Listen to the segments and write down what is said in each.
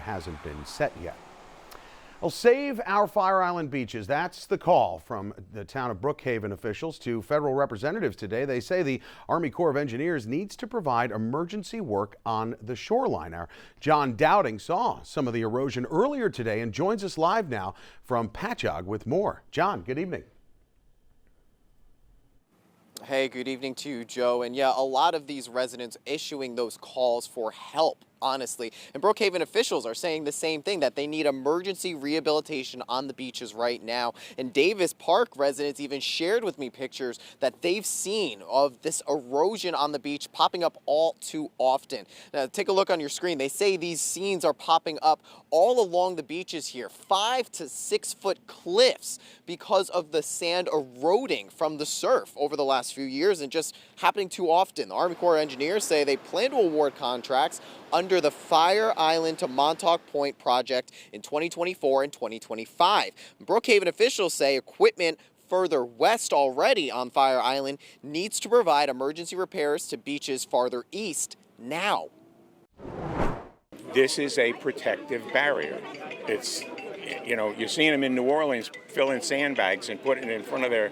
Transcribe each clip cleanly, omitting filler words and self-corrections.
hasn't been set yet. Well, save our Fire Island beaches. That's the call from the town of Brookhaven officials to federal representatives today. They say the Army Corps of Engineers needs to provide emergency work on the shoreline. Our John Dowding saw some of the erosion earlier today and joins us live now from Patchogue with more. John, good evening. Hey, good evening to you, Joe. And yeah, a lot of these residents issuing those calls for help, honestly. And Brookhaven officials are saying the same thing, that they need emergency rehabilitation on the beaches right now. And Davis Park residents even shared with me pictures that they've seen of this erosion on the beach popping up all too often. Now, take a look on your screen. They say these scenes are popping up all along the beaches here, 5 to 6 foot cliffs because of the sand eroding from the surf over the last few years and just happening too often. The Army Corps of Engineers say they plan to award contracts under the Fire Island to Montauk Point project in 2024 and 2025. Brookhaven officials say equipment further west already on Fire Island needs to provide emergency repairs to beaches farther east now. This is a protective barrier. It's, you know, you're seeing them in New Orleans filling sandbags and putting it in front of their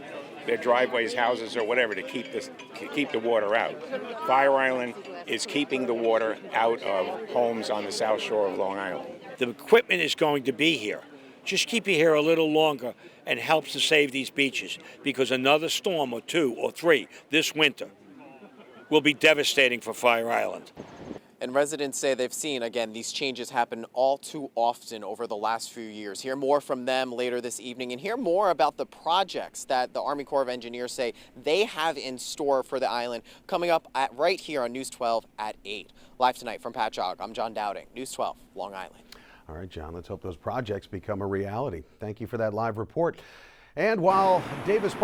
driveways, houses, or whatever to keep the water out. Fire Island is keeping the water out of homes on the south shore of Long Island. The equipment is going to be here. Just keep it here a little longer and helps to save these beaches, because another storm or 2 or 3 this winter will be devastating for Fire Island. And residents say they've seen, again, these changes happen all too often over the last few years. Hear more from them later this evening and hear more about the projects that the Army Corps of Engineers say they have in store for the island coming up right here on News 12 at 8. Live tonight from Patchogue, I'm John Dowding, News 12, Long Island. All right, John, let's hope those projects become a reality. Thank you for that live report. And while Davis Park